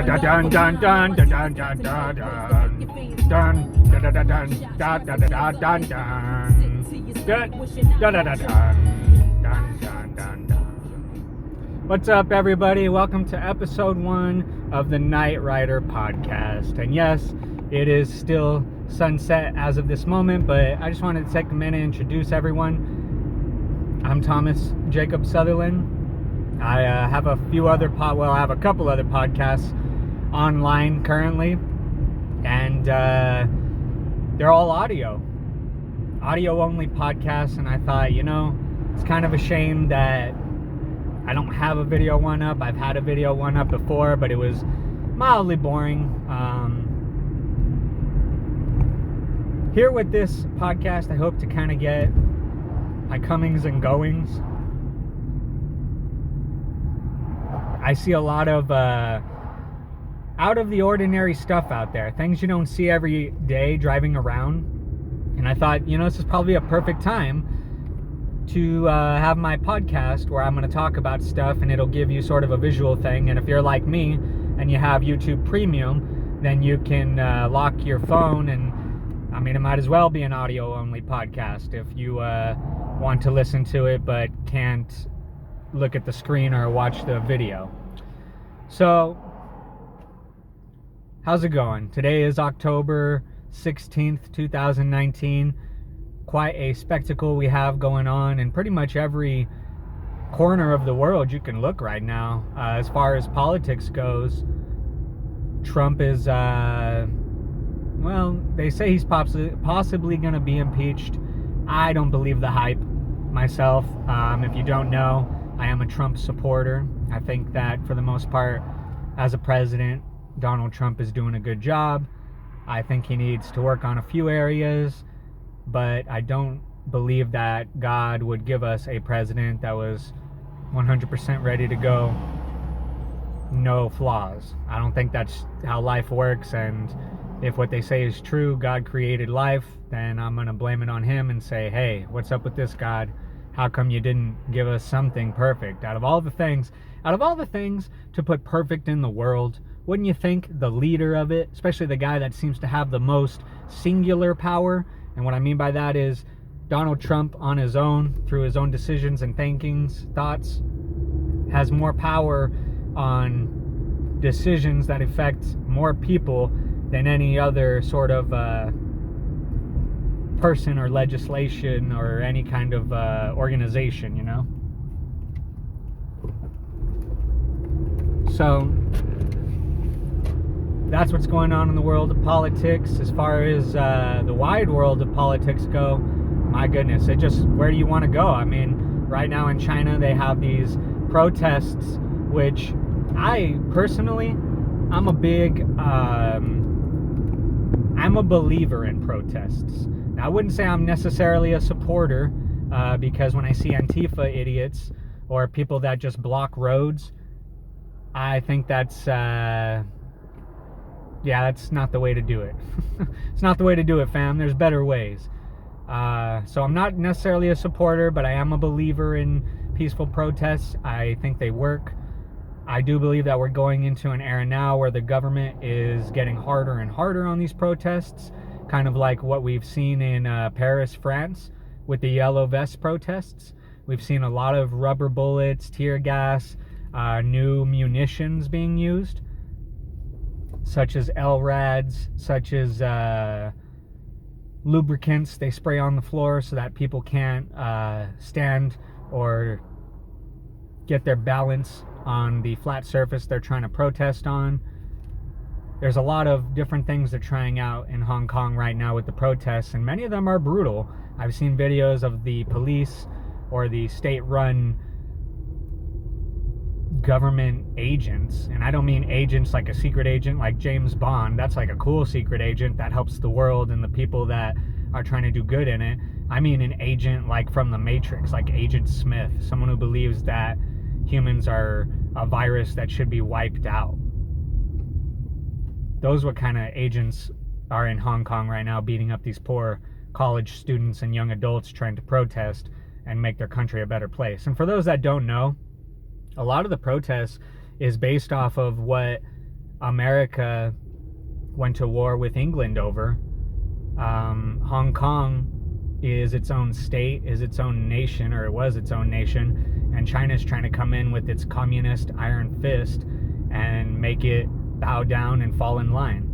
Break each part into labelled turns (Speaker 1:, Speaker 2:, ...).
Speaker 1: dun dun dun dun dun dun dun dun dun dun dun dun dun dun dun dun dun. What's up, everybody? Welcome to episode 1 of the Night Rider podcast. And yes, it is still sunset as of this moment, but I just wanted to take a minute and introduce everyone. I'm Thomas Jacob Sutherland. I have a couple other podcasts online currently, and they're all audio only podcasts. And I thought, it's kind of a shame that I don't have a video one up. I've had a video one up before, but it was mildly boring. Here with this podcast, I hope to kind of get my comings and goings. I see a lot of out of the ordinary stuff out there, things you don't see every day driving around. And I thought, this is probably a perfect time to have my podcast where I'm going to talk about stuff, and it'll give you sort of a visual thing. And if you're like me and you have YouTube Premium, then you can lock your phone, and it might as well be an audio only podcast if you want to listen to it but can't look at the screen or watch the video. So, how's it going? Today is October 16th, 2019. Quite a spectacle we have going on in pretty much every corner of the world you can look right now. As far as politics goes, Trump is, they say he's possibly going to be impeached. I don't believe the hype myself. If you don't know, I am a Trump supporter. I think that for the most part, as a president, Donald Trump is doing a good job. I think he needs to work on a few areas, but I don't believe that God would give us a president that was 100% ready to go, no flaws. I don't think that's how life works, and if what they say is true, God created life, then I'm going to blame it on him and say, hey, what's up with this, God? How come you didn't give us something perfect? Out of all the things to put perfect in the world, wouldn't you think the leader of it, especially the guy that seems to have the most singular power, and what I mean by that is Donald Trump on his own, through his own decisions and thoughts, has more power on decisions that affect more people than any other sort of person or legislation or any kind of organization, So that's what's going on in the world of politics. As far as the wide world of politics go, my goodness, where do you want to go? Right now in China, they have these protests, which I personally, I'm a believer in protests. Now, I wouldn't say I'm necessarily a supporter, because when I see Antifa idiots or people that just block roads, I think that's not the way to do it. It's not the way to do it, fam. There's better ways. So I'm not necessarily a supporter, but I am a believer in peaceful protests. I think they work. I do believe that we're going into an era now where the government is getting harder and harder on these protests, kind of like what we've seen in Paris, France, with the yellow vest protests. We've seen a lot of rubber bullets, tear gas, new munitions being used, such as LRADs, such as lubricants they spray on the floor so that people can't stand or get their balance on the flat surface they're trying to protest on. There's a lot of different things they're trying out in Hong Kong right now with the protests, and many of them are brutal. I've seen videos of the police or the state-run government agents, and I don't mean agents like a secret agent like James Bond. That's like a cool secret agent that helps the world and the people that are trying to do good in it. I mean an agent like from the Matrix, like Agent Smith, someone who believes that humans are a virus that should be wiped out. Those what kind of agents are in Hong Kong right now, beating up these poor college students and young adults trying to protest and make their country a better place. And for those that don't know, a lot of the protests is based off of what America went to war with England over. Hong Kong is its own state, is its own nation, or it was its own nation, and China's trying to come in with its communist iron fist and make it bow down and fall in line.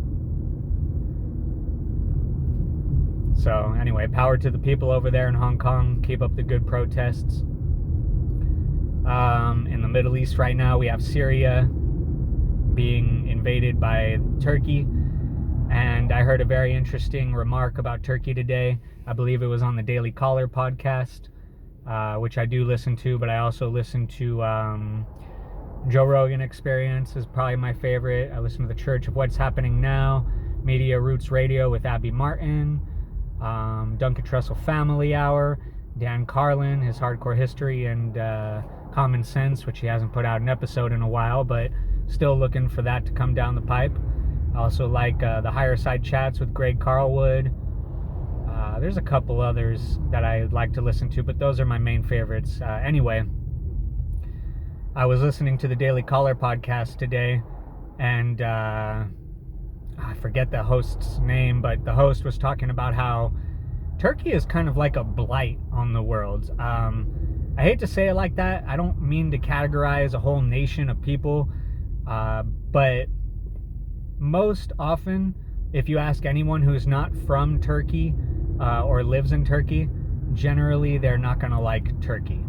Speaker 1: So anyway, power to the people over there in Hong Kong. Keep up the good protests. In the Middle East right now, we have Syria being invaded by Turkey. And I heard a very interesting remark about Turkey today. I believe it was on the Daily Caller podcast, which I do listen to, but I also listen to Joe Rogan Experience is probably my favorite. I listen to the Church of What's Happening Now, Media Roots Radio with Abby Martin, Duncan Trussell Family Hour, Dan Carlin, his Hardcore History, and Common Sense, which he hasn't put out an episode in a while, but still looking for that to come down the pipe. I also like the Higher Side Chats with Greg Carlwood. There's a couple others that I like to listen to, but those are my main favorites. Anyway, I was listening to the Daily Caller podcast today, and I forget the host's name, but the host was talking about how Turkey is kind of like a blight on the world. I hate to say it like that. I don't mean to categorize a whole nation of people, but most often, if you ask anyone who's not from Turkey or lives in Turkey, generally they're not going to like Turkey.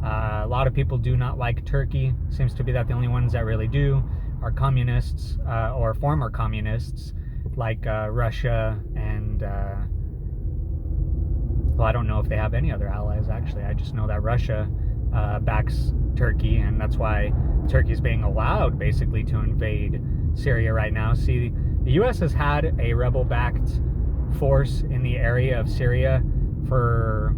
Speaker 1: A lot of people do not like Turkey. Seems to be that the only ones that really do are communists or former communists like Russia and well, I don't know if they have any other allies, actually. I just know that Russia backs Turkey, and that's why Turkey's being allowed basically to invade Syria right now. See, the U.S. has had a rebel-backed force in the area of Syria for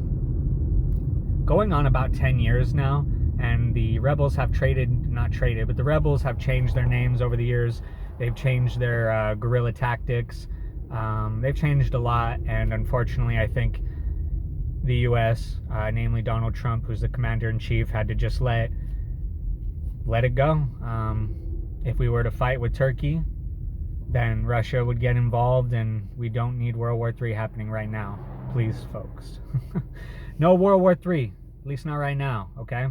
Speaker 1: going on about 10 years now, and the rebels have the rebels have changed their names over the years. They've changed their guerrilla tactics. They've changed a lot, and unfortunately, I think the U.S., namely Donald Trump, who's the commander-in-chief, had to just let it go. If we were to fight with Turkey, then Russia would get involved, and we don't need World War III happening right now. Please, folks. No World War III, at least not right now, okay?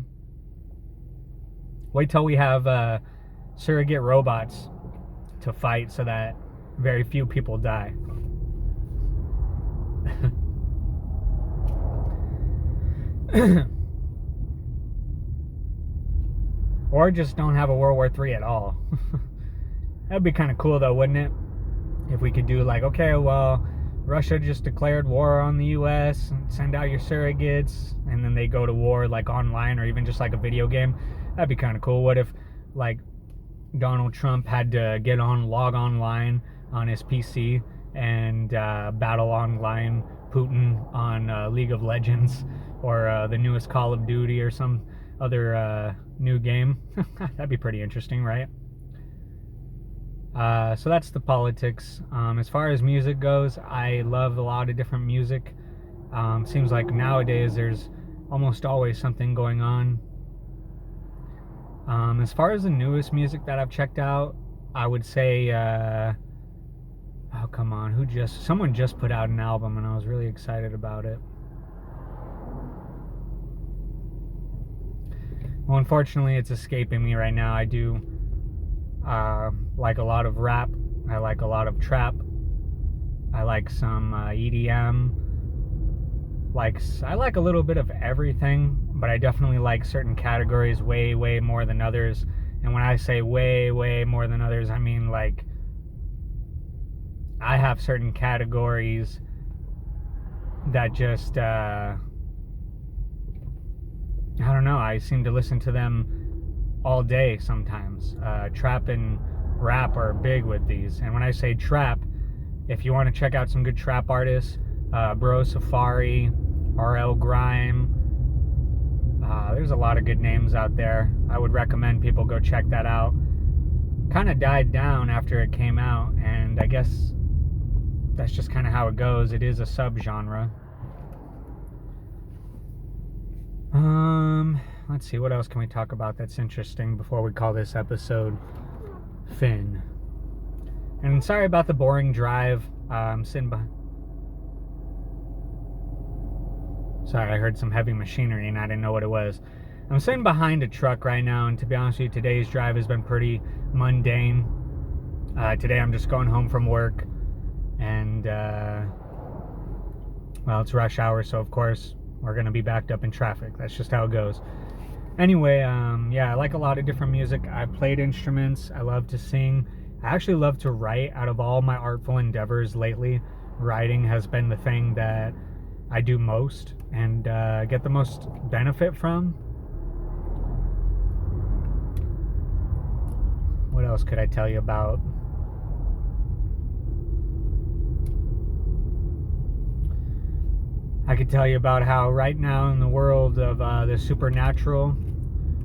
Speaker 1: Wait till we have surrogate robots to fight so that very few people die. Or just don't have a World War III at all. That'd be kind of cool though, wouldn't it? If we could do like, okay, well, Russia just declared war on the US, send out your surrogates, and then they go to war like online or even just like a video game. That'd be kind of cool. What if like Donald Trump had to log online on his PC and battle online Putin on League of Legends or the newest Call of Duty or some other new game? That'd be pretty interesting, right? So that's the politics. As far as music goes, I love a lot of different music. Seems like nowadays there's almost always something going on. As far as the newest music that I've checked out, I would say, oh come on, someone just put out an album and I was really excited about it. Well, unfortunately, it's escaping me right now. I do like a lot of rap. I like a lot of trap. I like some EDM. I like a little bit of everything, but I definitely like certain categories way, way more than others. And when I say way, way more than others, I mean like I have certain categories that just I don't know, I seem to listen to them all day sometimes. Trap and rap are big with these. And when I say trap, if you want to check out some good trap artists, Bro Safari, RL Grime, there's a lot of good names out there. I would recommend people go check that out. Kind of died down after it came out, and I guess that's just kind of how it goes. It is a subgenre. Let's see, what else can we talk about that's interesting before we call this episode Finn? And sorry about the boring drive. I'm sitting behind. Sorry, I heard some heavy machinery and I didn't know what it was. I'm sitting behind a truck right now, and to be honest with you, today's drive has been pretty mundane. Today I'm just going home from work, and well, it's rush hour, so of course we're gonna be backed up in traffic. That's just how it goes. Anyway, yeah, I like a lot of different music. I played instruments. I love to sing. I actually love to write. Out of all my artful endeavors lately, writing has been the thing that I do most and get the most benefit from. What else could I tell you about? I could tell you about how right now in the world of the supernatural,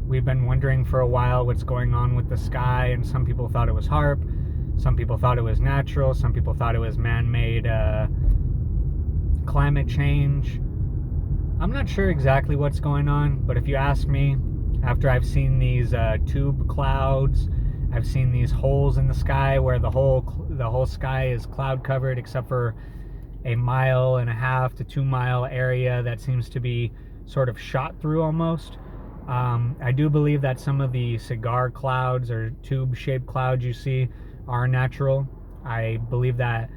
Speaker 1: we've been wondering for a while what's going on with the sky, and some people thought it was HARP, some people thought it was natural, some people thought it was man-made climate change. I'm not sure exactly what's going on, but if you ask me, after I've seen these tube clouds, I've seen these holes in the sky where the whole sky is cloud covered except for a 1.5 to 2 mile area that seems to be sort of shot through almost. I do believe that some of the cigar clouds or tube-shaped clouds you see are natural. I believe that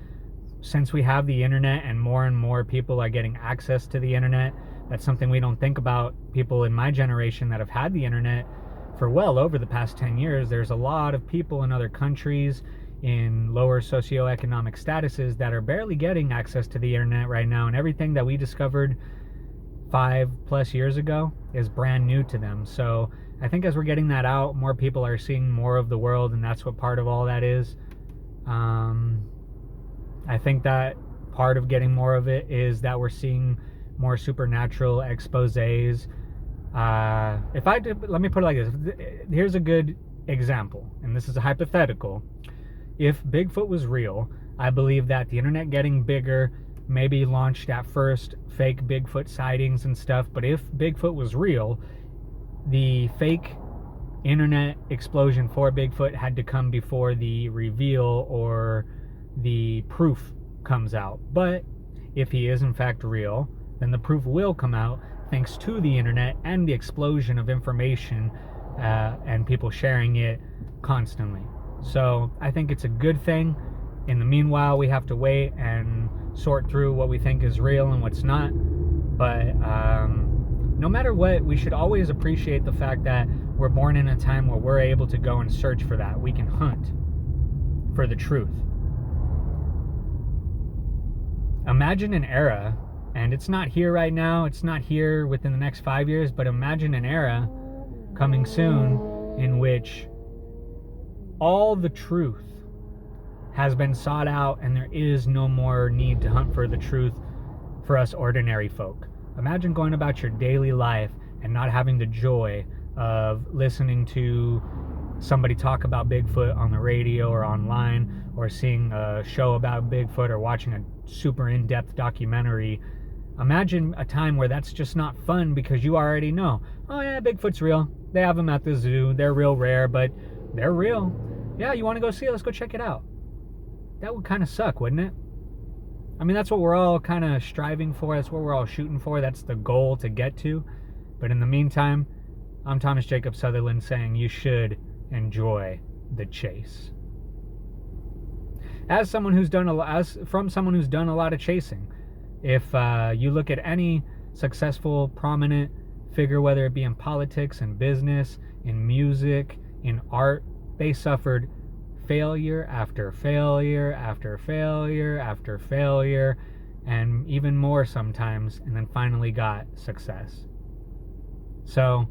Speaker 1: since we have the internet and more people are getting access to the internet, that's something we don't think about. People in my generation that have had the internet for well over the past 10 years, there's a lot of people in other countries in lower socioeconomic statuses that are barely getting access to the internet right now, and everything that we discovered 5+ years ago is brand new to them. So I think as we're getting that out, more people are seeing more of the world, and that's what part of all that is. I think that part of getting more of it is that we're seeing more supernatural exposés. Let me put it like this. Here's a good example, and this is a hypothetical. If Bigfoot was real, I believe that the internet getting bigger maybe launched at first fake Bigfoot sightings and stuff, but if Bigfoot was real, the fake internet explosion for Bigfoot had to come before the reveal or the proof comes out. But if he is in fact real, then the proof will come out thanks to the internet and the explosion of information and people sharing it constantly. So I think it's a good thing. In the meanwhile, we have to wait and sort through what we think is real and what's not. But no matter what, we should always appreciate the fact that we're born in a time where we're able to go and search for that. We can hunt for the truth. Imagine an era, and it's not here right now, it's not here within the next 5 years, but imagine an era coming soon in which all the truth has been sought out and there is no more need to hunt for the truth for us ordinary folk. Imagine going about your daily life and not having the joy of listening to somebody talk about Bigfoot on the radio or online, or seeing a show about Bigfoot, or watching a super in-depth documentary. Imagine a time where that's just not fun because you already know, oh yeah, Bigfoot's real. They have them at the zoo. They're real rare, but they're real. Yeah, you want to go see it? Let's go check it out. That would kind of suck, wouldn't it? I mean, that's what we're all kind of striving for. That's what we're all shooting for. That's the goal to get to. But in the meantime, I'm Thomas Jacob Sutherland saying you should enjoy the chase. As someone who's done a lot of chasing, if you look at any successful, prominent figure, whether it be in politics, in business, in music, in art, they suffered failure after failure after failure after failure, and even more sometimes, and then finally got success. So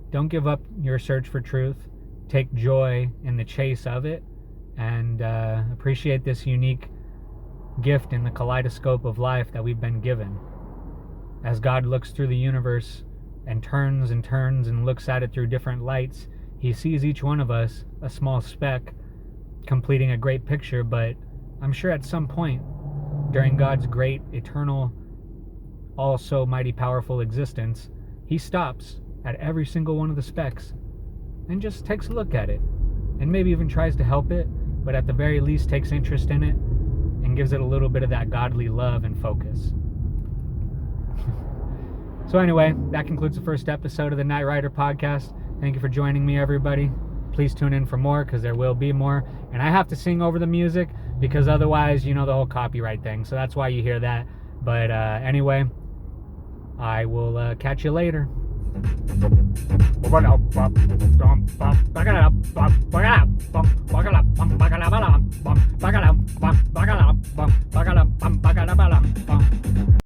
Speaker 1: don't give up your search for truth. Take joy in the chase of it, and appreciate this unique gift in the kaleidoscope of life that we've been given. As God looks through the universe and turns and looks at it through different lights, he sees each one of us a small speck completing a great picture, but I'm sure at some point during God's great, eternal, also mighty powerful existence, he stops at every single one of the specks and just takes a look at it, and maybe even tries to help it, but at the very least takes interest in it and gives it a little bit of that godly love and focus. So anyway, that concludes the first episode of the Night Rider podcast. Thank you for joining me, everybody. Please tune in for more, because there will be more. And I have to sing over the music, because otherwise, the whole copyright thing. So that's why you hear that. But anyway, I will catch you later.